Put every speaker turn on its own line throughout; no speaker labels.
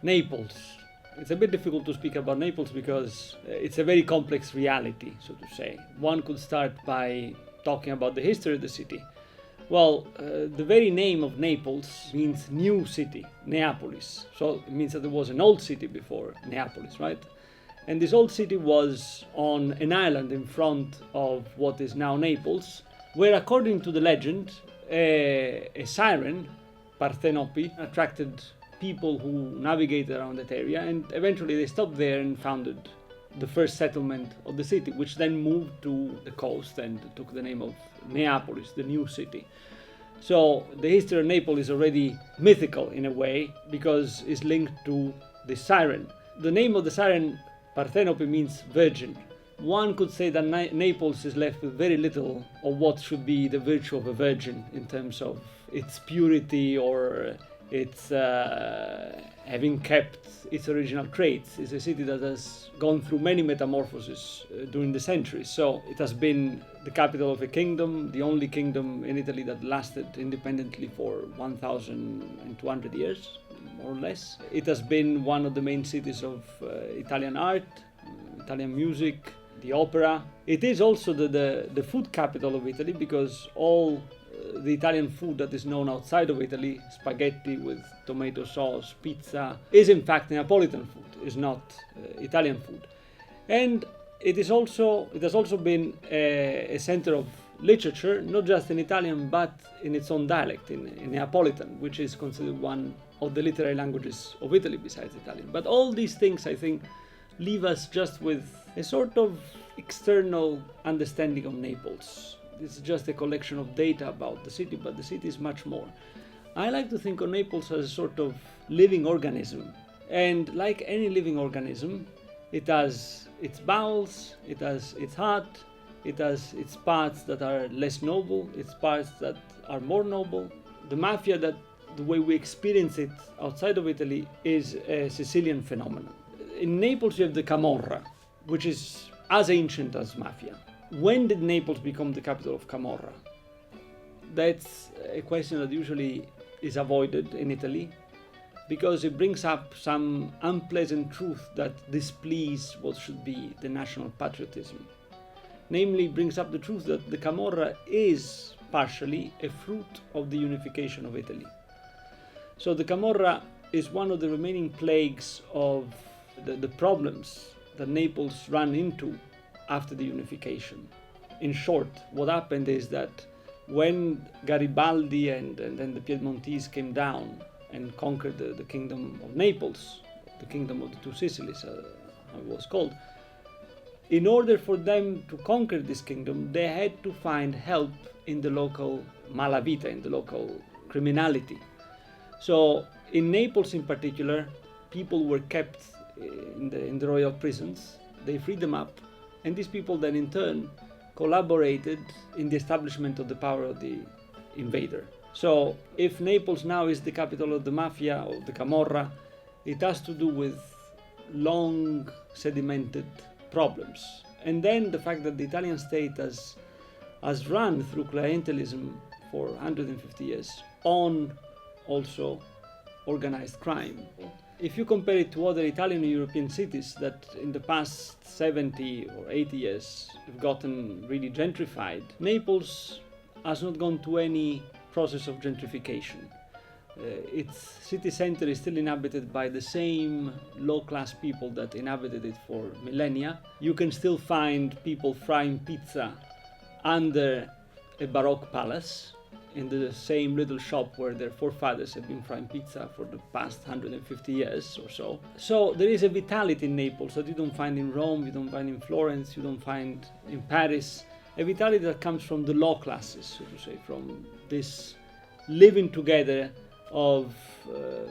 Naples. It's a bit difficult to speak about Naples because it's a very complex reality, so to say. One could start by talking about the history of the city. Well, the very name of Naples means new city, Neapolis. So it means that there was an old city before Neapolis, right? And this old city was on an island in front of what is now Naples, where, according to the legend, a siren, Parthenope, attracted people who navigated around that area, and eventually they stopped there and founded the first settlement of the city, which then moved to the coast and took the name of Neapolis, the new city. So the history of Naples is already mythical in a way because it's linked to the siren. The name of the siren, Parthenope, means virgin. One could say that Naples is left with very little of what should be the virtue of a virgin in terms of its purity or its having kept its original traits. It's a city that has gone through many metamorphoses during the centuries. So it has been the capital of a kingdom, the only kingdom in Italy that lasted independently for 1,200 years, more or less. It has been one of the main cities of Italian art, Italian music, the opera. It is also the food capital of Italy because all the Italian food that is known outside of Italy, spaghetti with tomato sauce, pizza, is in fact Neapolitan food, is not Italian food. And it has also been a center of literature, not just in Italian, but in its own dialect, in Neapolitan, which is considered one of the literary languages of Italy besides Italian. But all these things, I think, leave us just with a sort of external understanding of Naples. It's just a collection of data about the city, but the city is much more. I like to think of Naples as a sort of living organism. And like any living organism, it has its bowels, it has its heart, it has its parts that are less noble, its parts that are more noble. The mafia, that the way we experience it outside of Italy, is a Sicilian phenomenon. In Naples you have the Camorra, which is as ancient as mafia. When did Naples become the capital of Camorra? That's a question that usually is avoided in Italy because it brings up some unpleasant truth that displease what should be the national patriotism. Namely, brings up the truth that the Camorra is partially a fruit of the unification of Italy. So the Camorra is one of the remaining plagues of the problems that Naples ran into after the unification. In short, what happened is that when Garibaldi and then the Piedmontese came down and conquered the kingdom of Naples, the kingdom of the two Sicilies, how it was called, in order for them to conquer this kingdom, they had to find help in the local malavita, in the local criminality. So in Naples in particular, people were kept in the royal prisons. They freed them up, and these people then in turn collaborated in the establishment of the power of the invader. So if Naples now is the capital of the mafia, or the Camorra, it has to do with long sedimented problems. And then the fact that the Italian state has run through clientelism for 150 years on also organized crime. If you compare it to other Italian and European cities that in the past 70 or 80 years have gotten really gentrified, Naples has not gone to any process of gentrification. Its city center is still inhabited by the same low-class people that inhabited it for millennia. You can still find people frying pizza under a Baroque palace in the same little shop where their forefathers have been frying pizza for the past 150 years or so. So there is a vitality in Naples that you don't find in Rome, you don't find in Florence, you don't find in Paris. A vitality that comes from the low classes, so to say, from this living together of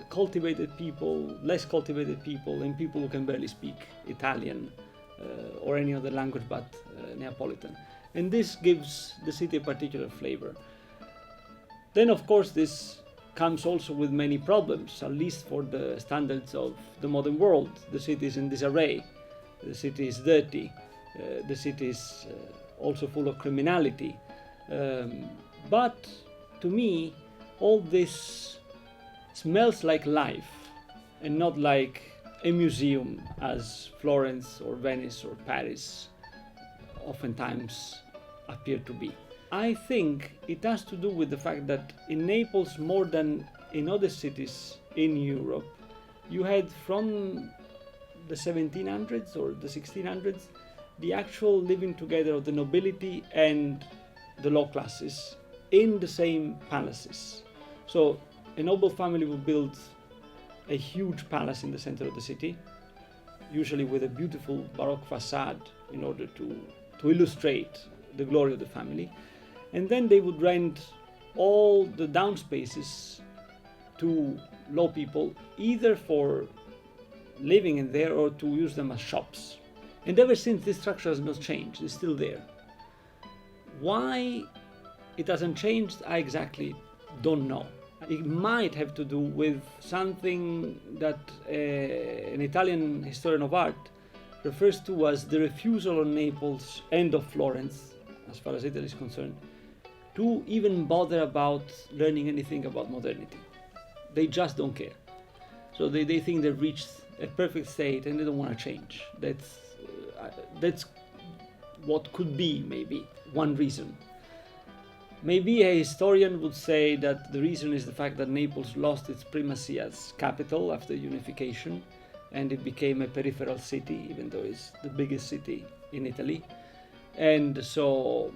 cultivated people, less cultivated people, and people who can barely speak Italian or any other language but Neapolitan. And this gives the city a particular flavor. Then, of course, this comes also with many problems, at least for the standards of the modern world. The city is in disarray, the city is dirty, the city is also full of criminality. But to me, all this smells like life and not like a museum as Florence or Venice or Paris oftentimes appear to be. I think it has to do with the fact that in Naples, more than in other cities in Europe, you had from the 1700s or the 1600s the actual living together of the nobility and the low classes in the same palaces. So a noble family would build a huge palace in the center of the city, usually with a beautiful Baroque facade in order to illustrate the glory of the family. And then they would rent all the down spaces to low people, either for living in there or to use them as shops. And ever since, this structure has not changed, it's still there. Why it hasn't changed, I exactly don't know. It might have to do with something that an Italian historian of art refers to as the refusal of Naples and of Florence, as far as Italy is concerned, to even bother about learning anything about modernity. They just don't care. So they think they've reached a perfect state and they don't want to change. That's what could be maybe one reason. Maybe a historian would say that the reason is the fact that Naples lost its primacy as capital after unification, and it became a peripheral city, even though it's the biggest city in Italy. And so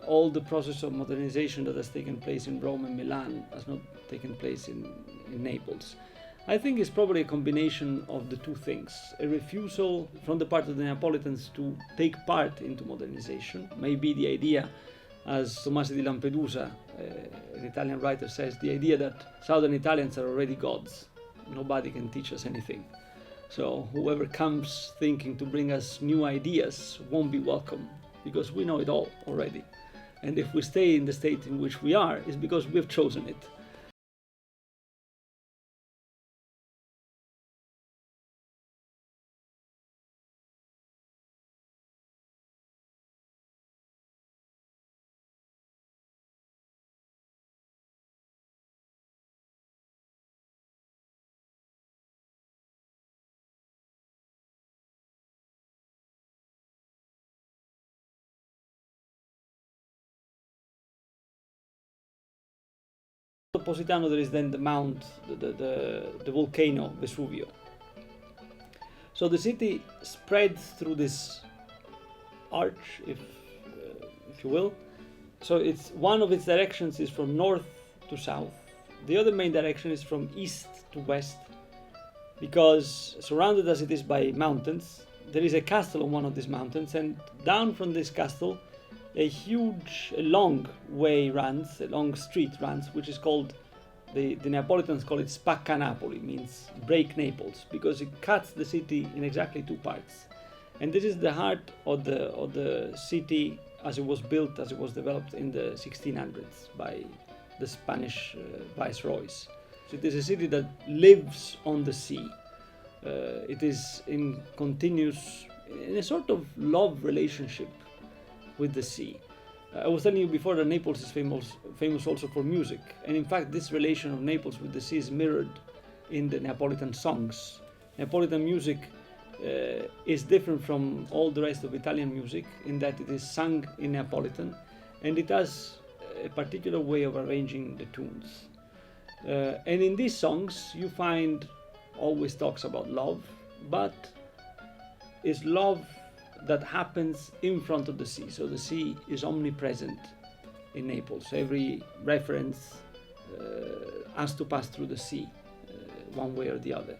all the process of modernization that has taken place in Rome and Milan has not taken place in Naples. I think it's probably a combination of the two things. A refusal from the part of the Neapolitans to take part into modernization. Maybe the idea, as Tommaso di Lampedusa, an Italian writer, says, the idea that southern Italians are already gods. Nobody can teach us anything. So whoever comes thinking to bring us new ideas won't be welcome, because we know it all already. And if we stay in the state in which we are, it's because we've chosen it. Positano, there is then the mount, the volcano Vesuvio. So the city spreads through this arch, if you will. So it's one of its directions is from north to south. The other main direction is from east to west, because surrounded as it is by mountains, there is a castle on one of these mountains, and down from this castle a long way runs, a long street runs, which is called, the Neapolitans call it Spacca Napoli, means break Naples, because it cuts the city in exactly two parts. And this is the heart of the city as it was built, as it was developed in the 1600s by the Spanish viceroys. So it is a city that lives on the sea. It is in a sort of love relationship with the sea. I was telling you before that Naples is famous also for music, and in fact this relation of Naples with the sea is mirrored in the Neapolitan songs. Neapolitan music is different from all the rest of Italian music in that it is sung in Neapolitan, and it has a particular way of arranging the tunes. And in these songs you find always talks about love, but is love that happens in front of the sea. So the sea is omnipresent in Naples. Every reference has to pass through the sea, one way or the other.